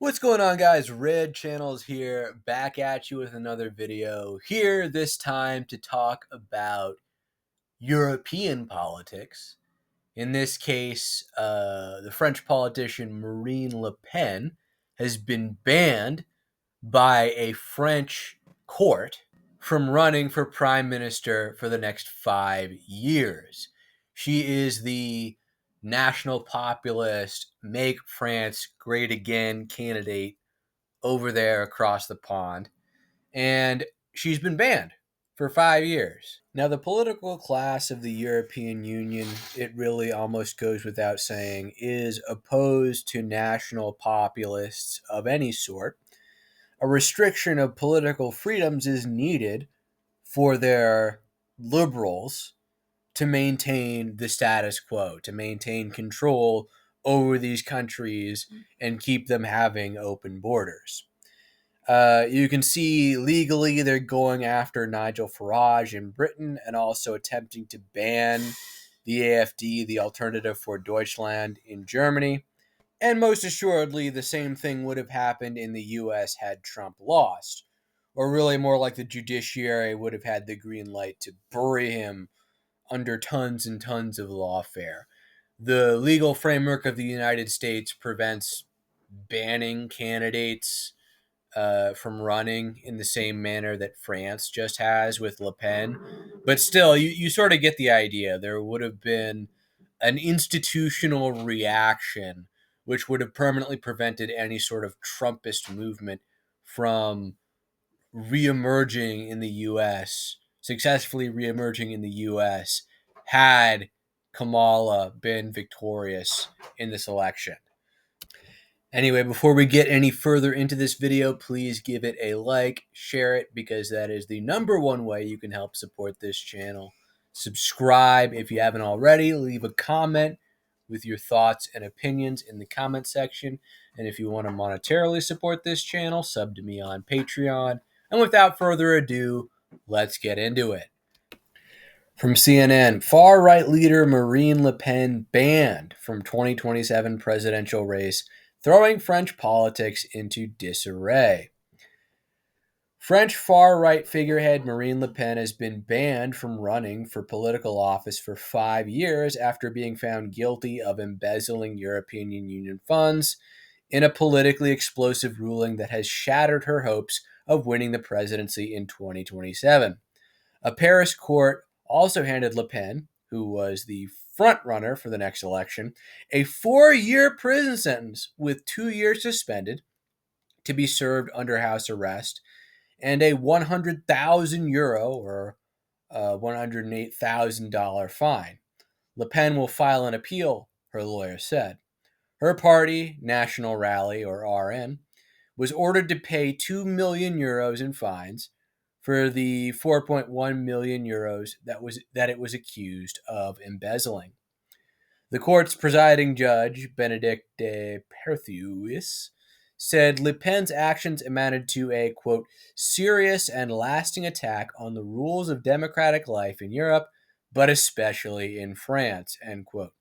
What's going on, guys? Red Channels here, back at you with another video. Here this time to talk about European politics. In this case, the French politician Marine Le Pen has been banned by a French court from running for prime minister for the next 5 years. She is the national populist, make France great again candidate over there across the pond. And she's been banned for 5 years. Now, the political class of the European Union, it really almost goes without saying, is opposed to national populists of any sort. A restriction of political freedoms is needed for their liberals to maintain the status quo, to maintain control over these countries and keep them having open borders. You can see legally they're going after Nigel Farage in Britain and also attempting to ban the AfD, the Alternative for Deutschland, in Germany. And most assuredly, the same thing would have happened in the US had Trump lost. Or really more like the judiciary would have had the green light to bury him under tons and tons of lawfare. The legal framework of the United States prevents banning candidates from running in the same manner that France just has with Le Pen. But still, you sort of get the idea. There would have been an institutional reaction which would have permanently prevented any sort of Trumpist movement from reemerging in the U.S., successfully reemerging in the U.S., had Kamala been victorious in this election. Anyway, before we get any further into this video, please give it a like, share it, because that is the #1 way you can help support this channel. Subscribe if you haven't already. Leave a comment with your thoughts and opinions in the comment section. And if you want to monetarily support this channel, sub to me on Patreon. And without further ado, let's get into it. From CNN, far-right leader Marine Le Pen banned from 2027 presidential race, throwing French politics into disarray. French far-right figurehead Marine Le Pen has been banned from running for political office for 5 years after being found guilty of embezzling European Union funds in a politically explosive ruling that has shattered her hopes of winning the presidency in 2027. A Paris court also handed Le Pen, who was the front-runner for the next election, a 4-year prison sentence with 2 years suspended to be served under house arrest, and a €100,000 or $108,000 fine. Le Pen will file an appeal, her lawyer said. Her party, National Rally, or RN, was ordered to pay €2 million in fines for the €4.1 million that it was accused of embezzling. The court's presiding judge, Benedict de Perthuis, said Le Pen's actions amounted to a, quote, serious and lasting attack on the rules of democratic life in Europe, but especially in France, end quote.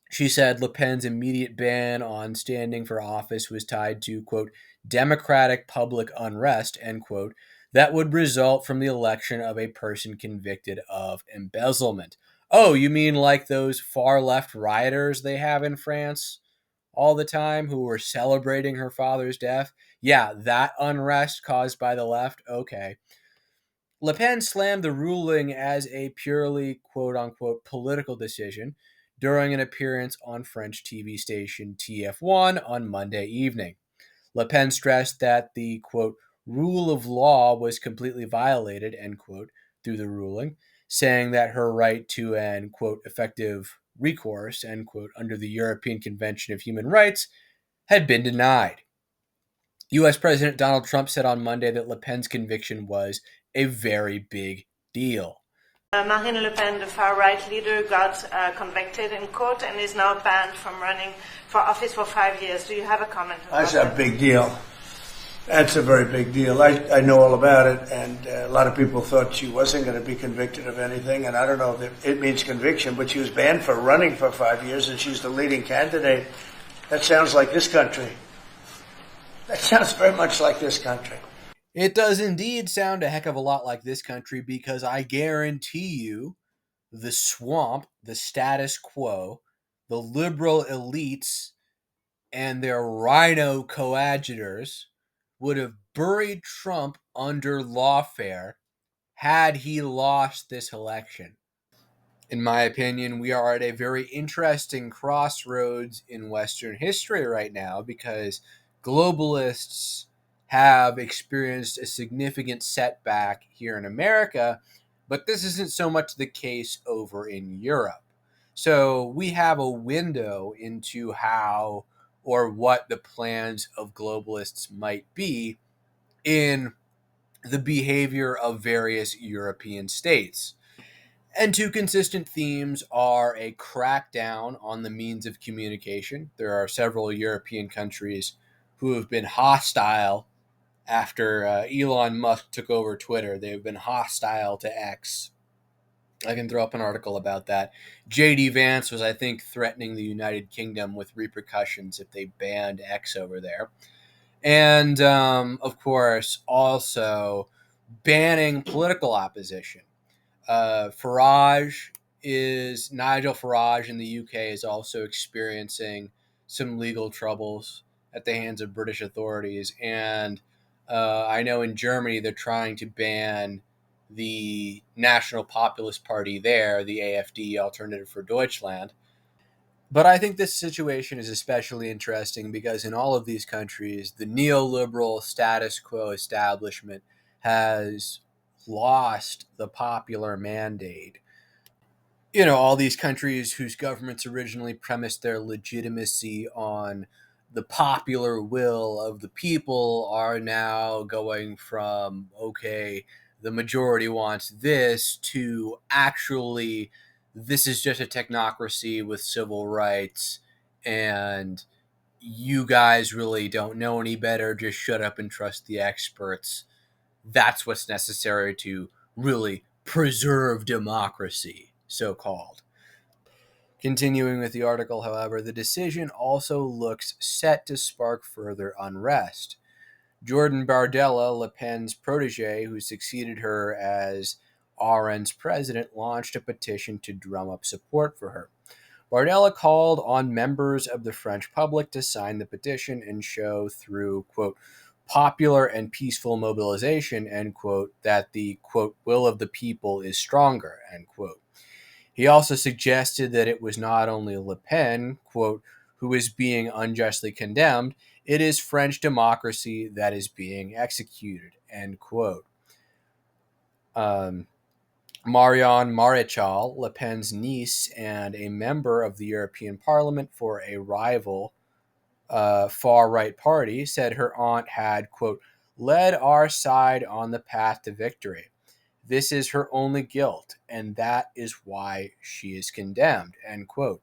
She said Le Pen's immediate ban on standing for office was tied to, quote, democratic public unrest, end quote, that would result from the election of a person convicted of embezzlement. Oh, you mean like those far-left rioters they have in France all the time who were celebrating her father's death? Yeah, that unrest caused by the left? Okay. Le Pen slammed the ruling as a purely, quote-unquote, political decision during an appearance on French TV station TF1 on Monday evening. Le Pen stressed that the, quote, rule of law was completely violated, end quote, through the ruling, saying that her right to an, quote, effective recourse, end quote, under the European Convention of Human Rights had been denied. U.S. President Donald Trump said on Monday that Le Pen's conviction was a very big deal. Marine Le Pen, the far-right leader, got convicted in court and is now banned from running for office for 5 years. Do you have a comment on that? That's a big deal. That's a very big deal. I know all about it, and a lot of people thought she wasn't going to be convicted of anything, and I don't know if it means conviction, but she was banned for running for 5 years, and she's the leading candidate. That sounds like this country. That sounds very much like this country. It does indeed sound a heck of a lot like this country, because I guarantee you the swamp, the status quo, the liberal elites, and their rhino coadjutors would have buried Trump under lawfare had he lost this election. In my opinion, we are at a very interesting crossroads in Western history right now, because globalists have experienced a significant setback here in America, but this isn't so much the case over in Europe. So we have a window into how or what the plans of globalists might be in the behavior of various European states. And two consistent themes are a crackdown on the means of communication. There are several European countries who have been hostile after Elon Musk took over Twitter. They've been hostile to X. I can throw up an article about that. JD Vance was, I think, threatening the United Kingdom with repercussions if they banned X over there. And, of course, also banning political opposition. Nigel Farage in the UK is also experiencing some legal troubles at the hands of British authorities, and I know in Germany they're trying to ban the National Populist Party there, the AfD, Alternative for Deutschland. But I think this situation is especially interesting because in all of these countries, the neoliberal status quo establishment has lost the popular mandate. All these countries whose governments originally premised their legitimacy on the popular will of the people are now going from, okay, the majority wants this, to actually, this is just a technocracy with civil rights, and you guys really don't know any better. Just shut up and trust the experts. That's what's necessary to really preserve democracy, so called. Continuing with the article, however, the decision also looks set to spark further unrest. Jordan Bardella, Le Pen's protege, who succeeded her as RN's president, launched a petition to drum up support for her. Bardella called on members of the French public to sign the petition and show through, quote, popular and peaceful mobilization, end quote, that the, quote, will of the people is stronger, end quote. He also suggested that it was not only Le Pen, quote, who is being unjustly condemned, it is French democracy that is being executed, end quote. Marion Maréchal, Le Pen's niece and a member of the European Parliament for a rival far-right party, said her aunt had, quote, led our side on the path to victory. This is her only guilt, and that is why she is condemned, end quote.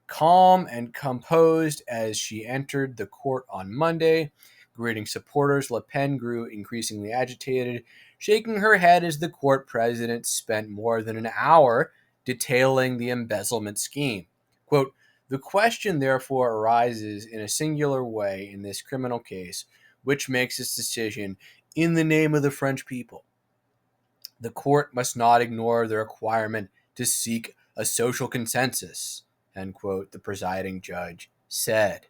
Calm and composed as she entered the court on Monday, greeting supporters, Le Pen grew increasingly agitated, shaking her head as the court president spent more than an hour detailing the embezzlement scheme. Quote, the question therefore arises in a singular way in this criminal case, which makes its decision in the name of the French people. The court must not ignore the requirement to seek a social consensus, end quote, the presiding judge said.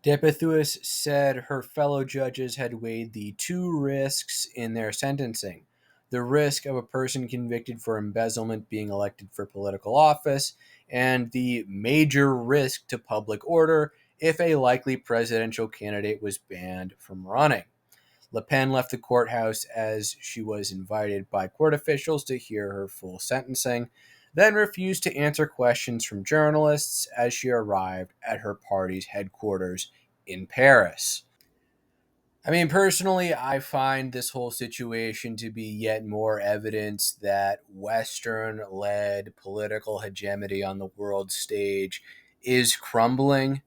Deputhuis said her fellow judges had weighed the two risks in their sentencing: the risk of a person convicted for embezzlement being elected for political office, and the major risk to public order if a likely presidential candidate was banned from running. Le Pen left the courthouse as she was invited by court officials to hear her full sentencing, then refused to answer questions from journalists as she arrived at her party's headquarters in Paris. I mean, personally, I find this whole situation to be yet more evidence that Western-led political hegemony on the world stage is crumbling.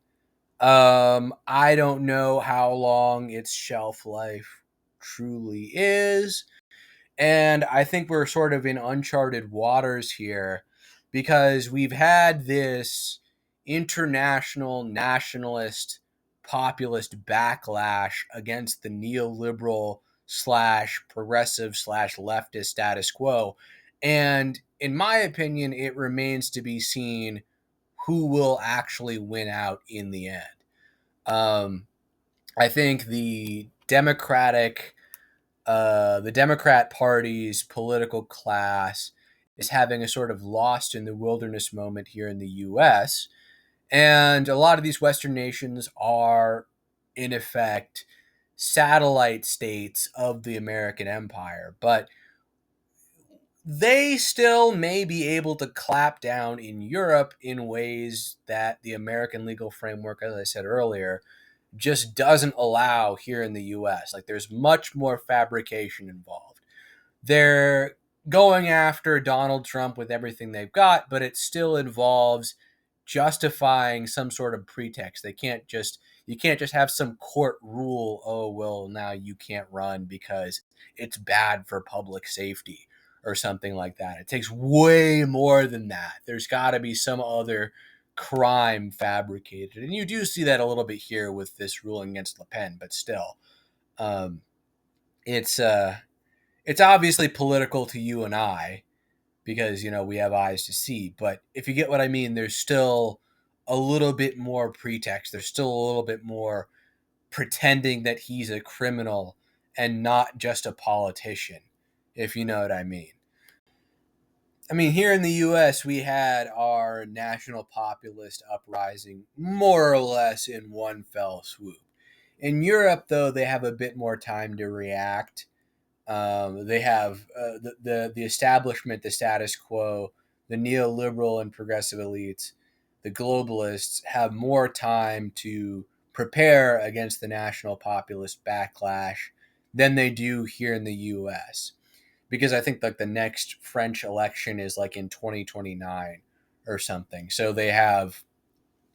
I don't know how long its shelf life truly is. And I think we're sort of in uncharted waters here, because we've had this international nationalist populist backlash against the neoliberal slash progressive slash leftist status quo. And in my opinion, it remains to be seen who will actually win out in the end. I think the Democrat Party's political class is having a sort of lost in the wilderness moment here in the U.S. And a lot of these Western nations are, in effect, satellite states of the American empire. But they still may be able to clap down in Europe in ways that the American legal framework, as I said earlier, just doesn't allow here in the US. Like, there's much more fabrication involved. They're going after Donald Trump with everything they've got, but it still involves justifying some sort of pretext. You can't just have some court rule, oh well, now you can't run because it's bad for public safety or something like that. It takes way more than that. There's got to be some other crime fabricated. And you do see that a little bit here with this ruling against Le Pen, but still, it's obviously political to you and I because, we have eyes to see. But if you get what I mean, there's still a little bit more pretext. There's still a little bit more pretending that he's a criminal and not just a politician, if you know what I mean. I mean, here in the U.S., we had our national populist uprising more or less in one fell swoop. In Europe, though, they have a bit more time to react. They have the establishment, the status quo, the neoliberal and progressive elites, the globalists have more time to prepare against the national populist backlash than they do here in the U.S. Because I think like the next French election is like in 2029 or something. So they have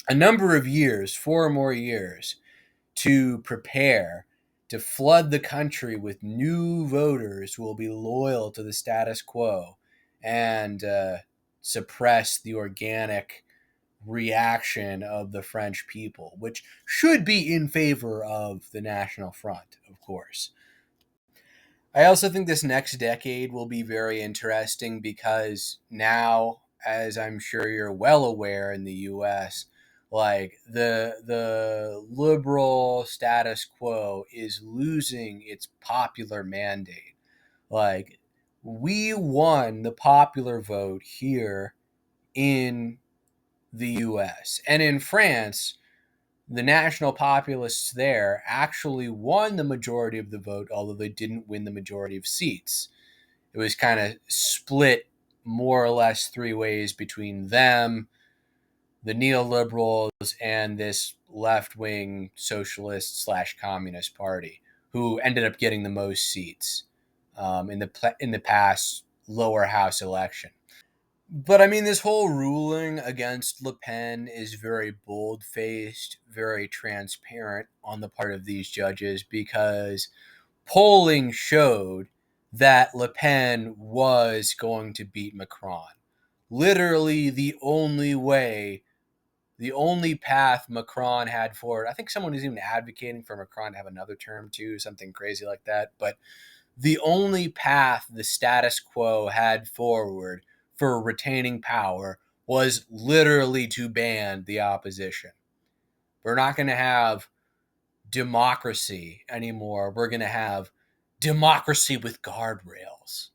a number of years, 4 more years, to prepare to flood the country with new voters who will be loyal to the status quo and suppress the organic reaction of the French people, which should be in favor of the National Front, of course. I also think this next decade will be very interesting because now, as I'm sure you're well aware in the US, like the liberal status quo is losing its popular mandate. Like, we won the popular vote here in the US. And in France, the national populists there actually won the majority of the vote, although they didn't win the majority of seats. It was kind of split more or less 3 ways between them, the neoliberals, and this left-wing socialist slash communist party, who ended up getting the most seats in the past lower house election. But I mean, this whole ruling against Le Pen is very bold-faced, very transparent on the part of these judges because polling showed that Le Pen was going to beat Macron. Literally the only path Macron had forward. I think someone was even advocating for Macron to have another term too, something crazy like that. But the only path the status quo had forward for retaining power was literally to ban the opposition. We're not going to have democracy anymore. We're going to have democracy with guardrails.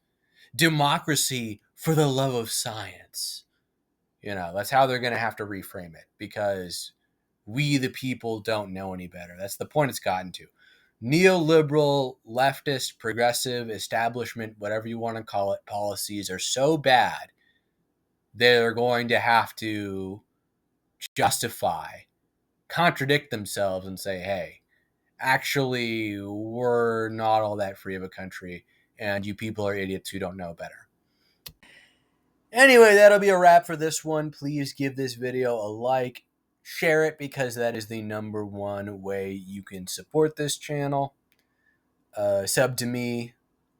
Democracy for the love of science. That's how they're going to have to reframe it because we, the people, don't know any better. That's the point it's gotten to. Neoliberal, leftist, progressive, establishment, whatever you want to call it, policies are so bad they're going to have to contradict themselves and say, hey, actually, we're not all that free of a country, and you people are idiots who don't know better. Anyway, that'll be a wrap for this one. Please give this video a like, share it because that is the number one way you can support this channel. Sub to me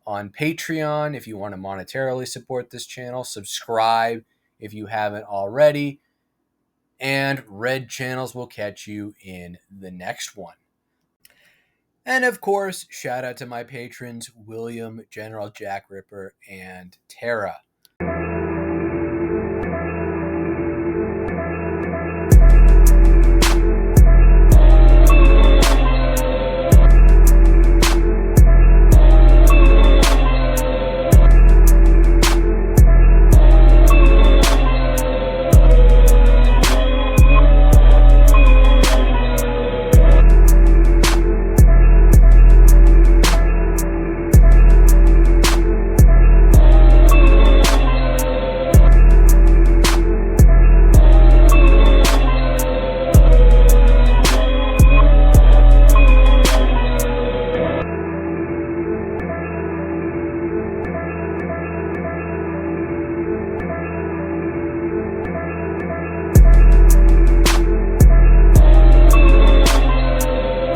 on Patreon if you want to monetarily support this channel. Subscribe if you haven't already. and red channels will catch you in the next one. And of course, shout out to my patrons, William, General Jack Ripper, and Tara.